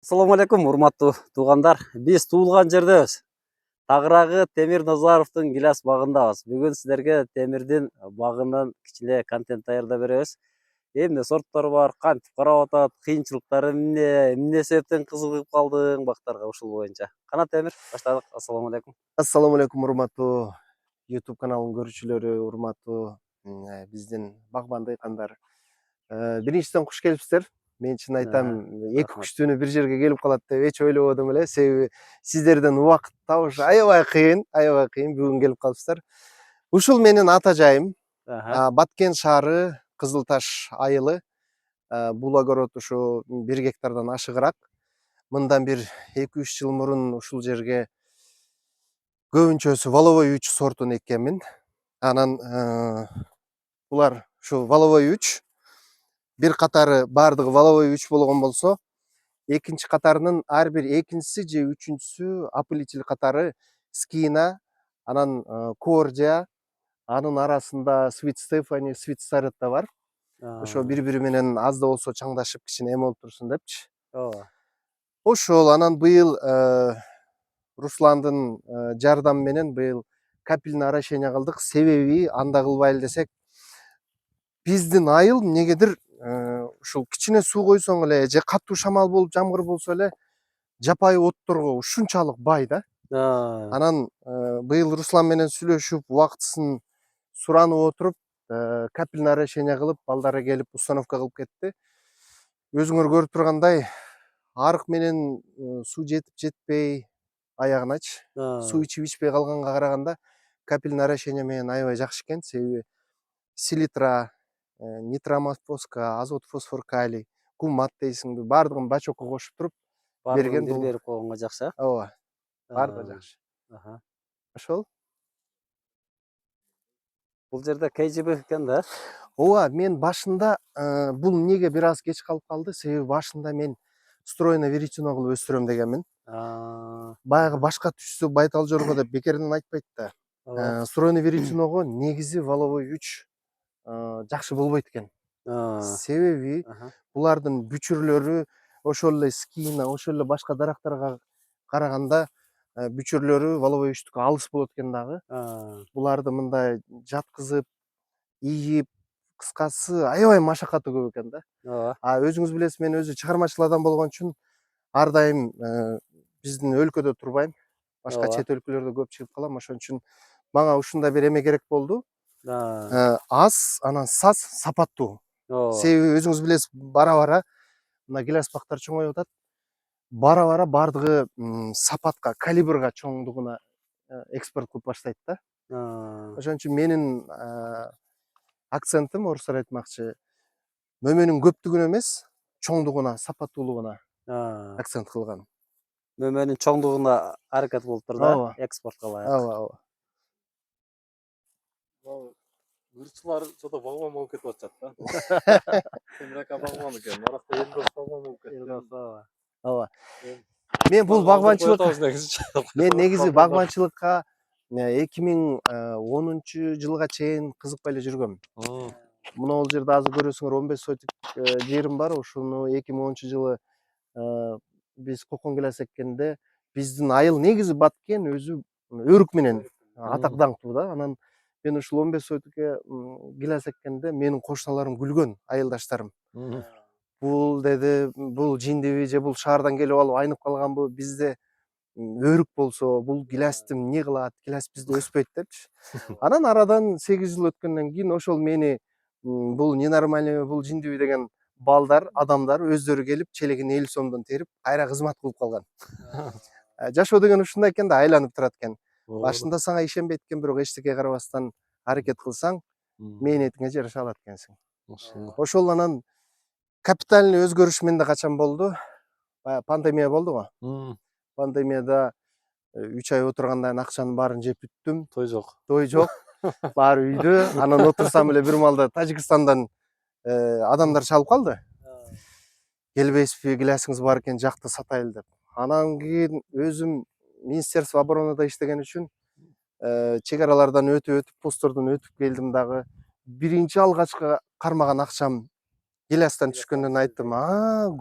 Assalamu алейкум, урматтуу туугандар. Биз туулган жердебиз. Тагыраагы Темир Назаровдун гиляс багындабыз. Бүгүн сиздерге темирдин багынан кичине контент даярдап беребиз. Эмне сорттор бар, кантип карап атат, кыйынчылыктары эмне себептен кызыгып калдың бактарга ушул боюнча. Кана Темир, баштадык. Ассаламу алейкум. Ассаламу алейкум, урматтуу YouTube каналынын көрүүчүлөрү, урматтуу биздин багбан дыйкандар. Биринчиден куш келипсиздер. Мен чын айтам, эки Рахмат. күчтүүнү бир жерге келип калат деп эч ойлободум эле. Себеби сиздерден убакыт табыш аябай кыйын, бүгүн келип калыпсыздар. Ушул менин ата жайым. Баткен шаары, Кызыл Таш айылы. Бул огород ушу 1 гектардан ашыгыраак. Мындан бир 2-3 жыл мурун ушул жерге көбүнчөсү воловой 3 сортун эккенмин. Анан булар ушу воловой 3, бир катары баардыгы воловой 3 болгон болсо, экинчи катарынын ар бир экинчиси же үчүнчүсү опылитель катары Скина, анан Кордия, анын арасында Sweet Stephanie, Sweet Staretta бар. Ошо бири-бири менен аз да болсо чаңдашып кичине эме болуп турсун депчи. Ошол анан быйыл Русландын жардамы менен быйыл капельный орошение кылдык. Себеби анда кылбайлы десек, биздин айыл эмнегедир ушул кичине суу койсоң эле же катуу шамал болуп жамгыр болсо эле жапайы отторго ушунчалык бай да. Анан быйыл Руслан менен сүйлөшүп, убактысын суранып отуруп, капельный орошение кылып, балдары келип установка кылып кетти. Өзүңөр көрүп тургандай, арык менен суу жетип жетпей аягыначы, суу ичип ичпей калганга караганда капельный орошение менен аябай жакшы экен. Себеби селитра, нитромофоска, азот, фосфор, калий, гумат дейсиңби, баардыгын бачокко кошуп туруп берген. Бир берип койгонго жакшы. Ооба, баардыгы жакшы. Ошол. Бул жерде KGB экен да? Ооба, мен башында бул эмнеге бир аз кеч калып калды? Себеби башында мен стройно веретено кылып өстүрөм дегенмин. Баягы башка түшсө байтал жорго деп бекерден айтпайт да. Стройно веретеного негизи воловой 3 жакшы болбойт экен. Себеби булардын бүчүрлөрү ошол эле Скина, ошол эле башка дарактарга караганда бүчүрлөрү воловой 3түкү алыс болот экен дагы. Буларды мындай жаткызып, ийип, кыскасы аябай машакаты көп экен да. Өзүңүз билесиз, мен өзү чыгармачыл адам болгон үчүн ар дайым биздин өлкөдө турбайм. Башка чет өлкөлөрдө көп чыгып калам. Ошон үчүн мага ушундай бир эме керек болду. Аз, анан саз, сапаттуу. Себеби өзүңүз билесиз, бара-бара мына гиляс бактар чоңоюп атат. Бара-бара баардыгы сапатка, калибрга чоңдугуна экспорт кылып баштайт да. Ошон үчүн менин акцентим, орустар айтмакчы, мөмөнүн көптүгүнө эмес, чоңдугуна, сапаттуулугуна акцент кылган. Мөмөнүн чоңдугуна аракет болуптур да, экспортко ылайык. Ооба. Ырчылар жада багбан болуп кетип атышат да. Темир ака багбан экен, аракта элдос багбан болуп кетти. Ооба. Мен бул багбанчылык, мен негизи багбанчылыкка 2010 жылга чейин кызыкпай эле жүргөм. Мына бул жерде азыр көрөсүңөр 15 сотик жерим бар. Ушуну 2010 жылы биз кокон гиляс эккенде, биздин айыл негизи Баткен өзү өрүк менен атак даңктуу да. Анан мен ушул 15 сотикке гиляс эккенде менин кошуналарым күлгөн, айылдаштарым. Бул деди, бул жиндиби же бул шаардан келип алып айнып калганбы? Бизде өрүк болсо, бул гилясты эмне кылат? Гиляс бизде өспөйт депчи. Анан арадан 8 жыл өткөндөн кийин ошол мени бул ненормальный, бул жиндиби деген балдар, адамдар өздөрү келип, челегин 50 сомдон терип, кайра кызмат кылып калган. Жашоо деген ушундай экен да, айланып турат экен. Башында сага ишенбейт экен, бирок эчтеке карабастан аракет кылсаң, мээнетиңе жараша алат экенсиң. Ошол анан капитальный өзгөрүш менде качан болду? Пандемия болду го. Пандемияда 3 ай отургандан кийин акчанын баарын жеп бүттүм. Той жок. Баары үйдө. Анан отурсам эле бир маалда Тажикстандан адамдар чалып калды. Келбейсизби, гилясыңыз бар экен, жакта сатайлы деп. Анан кийин өзүм Министерство оборонада иштеген үчүн чек аралардан өтүп, посттордон өтүп келдим дагы. Биринчи алгачкы кармаган акчам гилястан түшкөндөн айттым,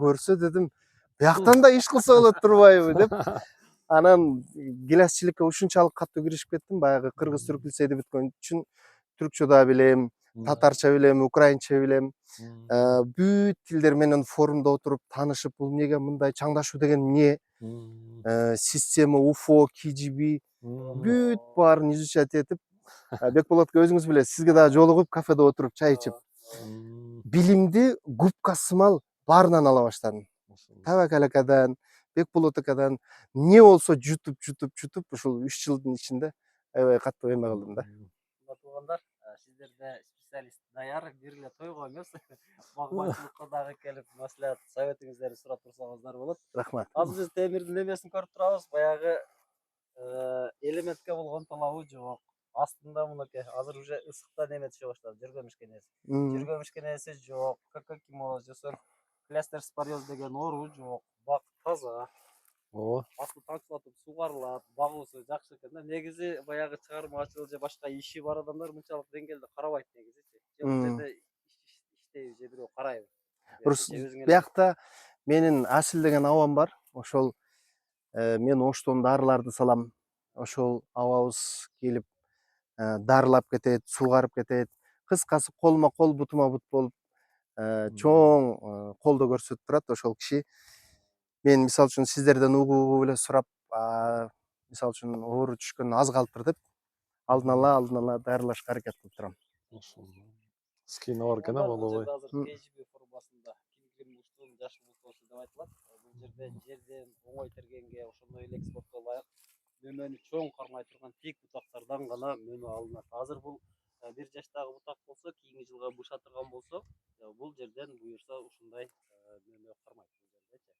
көрсө дедим, Бияктан да иш кылса болот турбайбы деп. Анан гиласчылыкка ушунчалык катуу киришип кеттим. Баягы кыргыз түрк лицейде бүткөн үчүн түркчө да билем, татарча билем, украинча билем. Бүт тилдер менен форумда отуруп таанышып, бул эмнеге мындай чаңдашуу деген эмне? Система, UFO, KGB бүт баарын изучать этип, Бекболотко өзүңүз билесиз, сизге дагы жолугуп кафеде отуруп чай ичип, билимди губка сымал баарынан ала баштадым. Табакалакадан, Бекболотокадан эмне болсо жутуп ушул 3 жылдын ичинде аябай катуу эме кылдым да. Туугандар, сиздерде специалист даяр, бир эле тойго эмес, багбанчылыкка дагы келип, маслихат, советиңиздерди сурап турсаңыздар болот. Рахмат. Азыр биз темирдин эмесин көрүп турабыз, баягы элементке болгон талабы жок. Астында мынакей, азыр уже ысыкта неме түшө баштады, жүргөм ишкенеси. Жүргөм ишкенеси жок, какакимоз жосор, кластер спариоз деген оору жок, бак таза. Ооба. Асты тамчылатып сугарылат, багуусу жакшы экен да. Негизи баягы чыгармачылык же башка иши бар адамдар мынчалык деңгээлде карабайт негизичи. Же бул жерде иштейби же бирөө карайбы? Дурус. Биякта менин Асил деген абам бар. Ошол мен Оштон дарыларды салам. Ошол абабыз келип дарылап кетет, сугарып кетет. Кыскасы колма кол, бутума бут болуп чоң колдоо көрсөтүп турат ошол киши. Мен мисалы үчүн сиздерден угуу эле сурап, мисалы үчүн оору түшкөн аз калыптыр деп алдын ала дарылашка аракет кылып турам. Скина бар экен болобой. Азыр KGB формасында ким уштун жаш мултоосу деп айтылат. Бул жерде жерден оңой тергенге, ошондой эле экспортко ылайык мөмөнү чоң кармай турган тик бутактардан гана мөмө алынат. Азыр бул 1 жаштагы бутак болсо, кийинки жылга бушатырган болсо, бул жерден буюрса ушундай мөмө кармайт бул жердечи.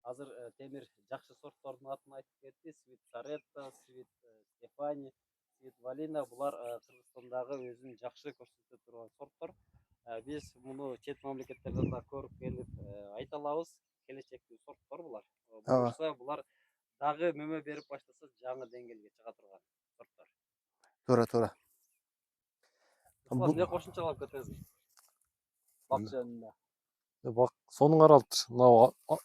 Азыр темир жакшы сорттордун атын айтып кетти. Свит Саретта, Свит Стефани, Свит Валина, булар Кыргызстандагы өзүн жакшы көрсөтө турган сорттор. Биз муну чет мамлекеттерден да көрүп келип айта алабыз. Келечектеги сорттор булар. Буюрса булар дагы мөмө берип баштаса жаңы деңгээлге чыга турган сорттор. Туура. Бул эмне кошумчалап кетесиз? Бак жөнүндө. Бак сонун каралыптыр. Мына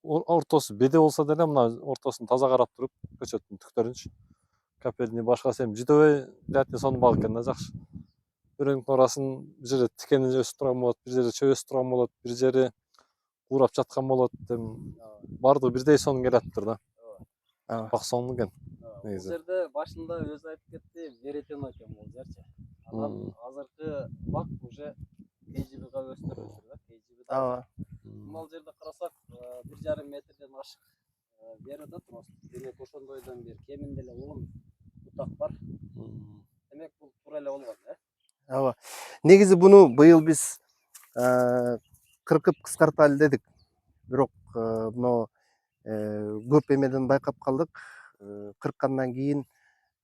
ортосу беде болсо деле мына ортосун таза карап туруп, көчөттүн түктөрүнчү. Капельни башкасы эми жидовой лятни сонун бак экен да, жакшы. Бирөөнүн арасын бир жерде тикени өсүп турган болот, бир жерде чөп өсүп турган болот, бир жери куурап жаткан болот. Баардыгы бирдей сонун келатыптыр да. Бак сонун экен. Бул жерде башында өзү айтып кетти, веретено экен бул жерчи. Анан азыркы бак уже KGB-га өстүрүлүптүр да. KGB. Мал жерде карасак, 1,5 метрден ашык бери да турат. Демек ошондойдон бир кеминде эле 10 бутак бар. Демек бул туура эле болгон, Ооба. Негизи буну быйыл биз кыркып кыскарталы дедик. Бирок мына көп эмеден байкап калдык. Кырккандан кийин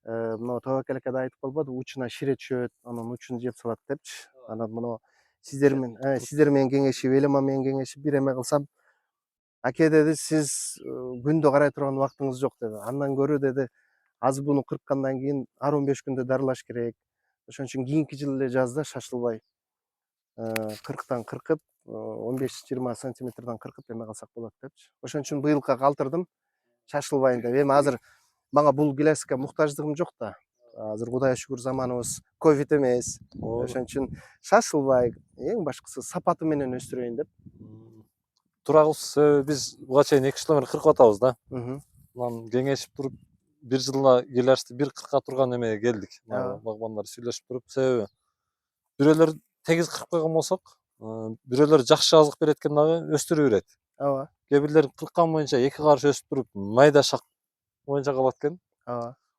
мына табакалакада айтып калбады, учуна шире түшөт, анан учун жеп салат депчи. Анан мына сиздер менен кеңешип, Элема менен кеңешип бир эме кылсам, аке деди, сиз күндө карай турган убактыңыз жок деди. Андан көрө деди, азыр буну кырккандан кийин 10-15 күндө дарылаш керек. Ошон үчүн кийинки жылы эле жазда шашылбай 40тан кыркып, 15-20 сантиметрден кыркып эме кылсак болот депчи. Ошон үчүн быйылга калтырдым, шашылбайын деп. Эми азыр мага бул гиляска муктаждыгым жок да. Азыр Кудайга шүгүр заманыбыз ковид эмес. Ошон үчүн шашылбай, эң башкысы сапаты менен өстүрөйүн деп. Турагыбыз биз буга чейин 2 жылдан бери кыркып атабыз да. Анан кеңешип туруп, бир жылда гилясты бир кырка турган эмеге келдик. Багбандар сүйлөшүп туруп, себеби бирөөлөр тегиз кыркып койгон болсок, бирөөлөр жакшы азык берет экен дагы өстүрө берет. Ооба. Кээ бирлер кырккан боюнча 2 карыш өсүп туруп, майда шак боюнча калат экен.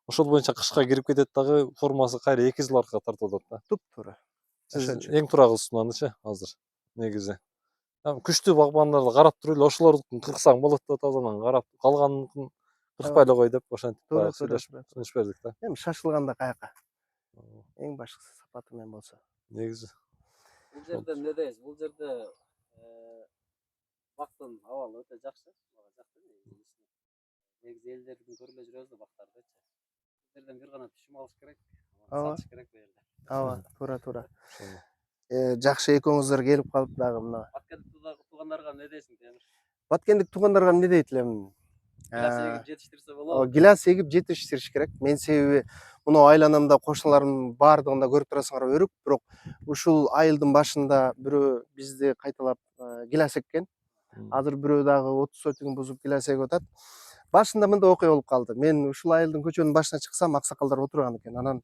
Ошол боюнча кышка кирип кетет дагы, формасы кайра 2 жыл аркага тартып атат да. Туп-туура. Сиз эң турагы сунандычы азыр негизи. Күчтүү багбандарды карап туруп эле ошолордукун кырксаң болот деп атабыз, анан карап калганын кыркпай эле кой деп ошентип сүйлөшүп сунуш бердик да. Эми шашылганда каяка. Эң башкысы сапаты менен болсо. Негизи. Бул жерде эмне дейсиз? Бул жерде бактын абалы өтө жакшы. Негизи элдердин көрүп эле жүрөбүз да бактардычы. Бул жерден бир гана түшүм алыш керек. Сатыш керек бу жерде. Ооба, туура. Жакшы экөөңүздөр келип калып дагы мына. Аткенде туугандарга эмне дейсиң, Темир? Баткендик туугандарга эмне дейт элем? Гилас эгип жетиштирсе болобу. Гилас эгип жетиштириш керек. Мен себеби мына айланамда кошуналарымдын баардыгында көрүп турасыңар өрүк, бирок ушул айылдын башында бирөө бизди кайталап гилас эккен. Азыр бирөө дагы 30 сотигин бузуп гилас эгип атат. Башында мындай окуя болуп калды. Мен ушул айылдын көчөнүн башына чыксам, аксакалдар отурган экен. Анан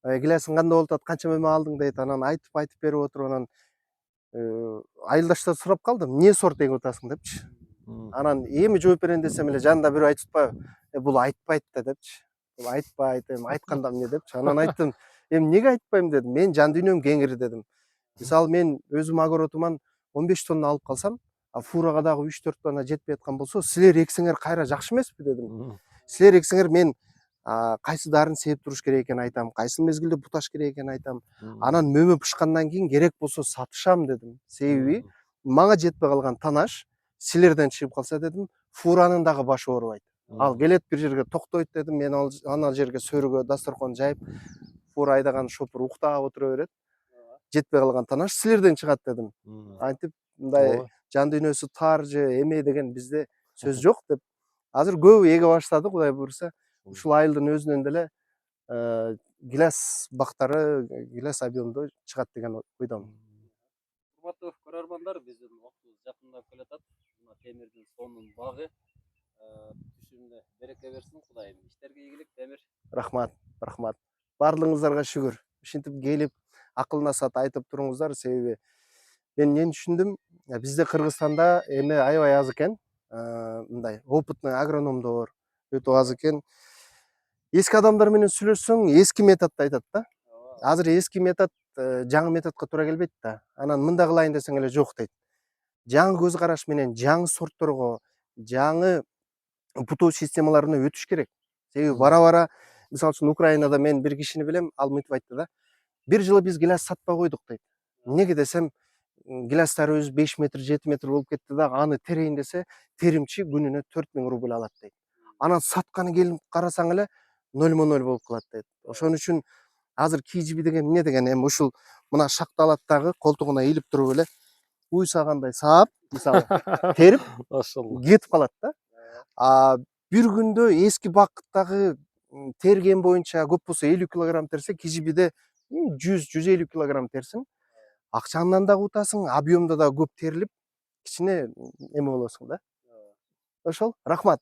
гиласың кандай болуп атат, канча мөмө алдың дейт. Анан айтып берип отуруп, анан айылдаштар сурап калдым, эмне сорт эгип атасың депчи. Анан эми жооп берейин десем эле жанында бирөө айтып атпайбы? Бул айтпайт да депчи. Бул айтпайт, эми айтканда эмне депчи. Анан айттым, эмнеге айтпайм дедим. Мен жан дүйнөм кеңири дедим. Мисалы мен өзүм огородуман 15 тонна алып калсам, фурага дагы 3-4 тонна жетпей аткан болсо, силер эксеңер кайра жакшы эмеспи дедим. Силер эксеңер мен кайсы дарын сээп туруш керек экенин айтам, кайсы мезгилде буташ керек экенин айтам. Анан мөмө пышкандан кийин керек болсо сатышам дедим. Себеби мага жетпей калган танаш силерден чыгып калса дедим, фуранын дагы башы оорубайт. Ал келет бир жерге токтойт дедим, мен ана жерге сөргө дасторкон жайып, фура айдаган шопур уктап отура берет. Жетпей калган танаш силерден чыгат дедим. Антип мындай жан дүйнөсү тар же эме деген бизде сөз жок деп. Азыр көбү эге баштады, Кудай буюрса. Ушул айылдын өзүнөн деле гилас бактары, гилас объемдо чыгат деген ойдомун. Урматтуу көрөрмандар, биздин убактыбыз жакындап келатат. Мына Темирдин сонун багы түшүмүнө береке берсин Кудайым. Иштерге ийгилик Темир. Рахмат, рахмат. Барлыгыңыздарга шүгүр. Ушинтип келип акыл насаат айтып туруңуздар, себеби мен эмне түшүндүм? Бизде Кыргызстанда эме аябай аз экен. Мындай опытный агрономдор өтө аз экен. Эски адамдар менен сүйлөшсөң, эски методду айтат да. Азыр эски метод жаңы методко туура келбейт да. Анан мындай кылайын десең эле жок дейт. Жаңы көз караш менен жаңы сортторго, жаңы бутоо системаларына өтүш керек. Себеби бара-бара, мисалы үчүн Украинада мен бир кишини билем, ал мынтип айтты да. Бир жылы биз гилас сатпай койдук дейт. Эмнеге десем, гиластарыбыз 5 метр, 7 метр болуп кетти да, аны терейин десе, теримчи күнүнө 4000 рубль алат дейт. Анан сатканы келип карасаң эле 0,0 болуп калат дейт. Ошон үчүн азыр KGB деген эмне деген, эми ушул мына шакталат дагы колтугуна ийилип туруп эле уйсагандай саап, мисалы терип Машалла. кетип калат да. Бир күндө эски бакыттагы терген боюнча көп болсо 50 килограмм терсе, KGB'де 100-150 килограмм терсин. Акчаңдан дагы утасың, объемдо да көп терилип, кичине эме болосуң да. Ошол, рахмат.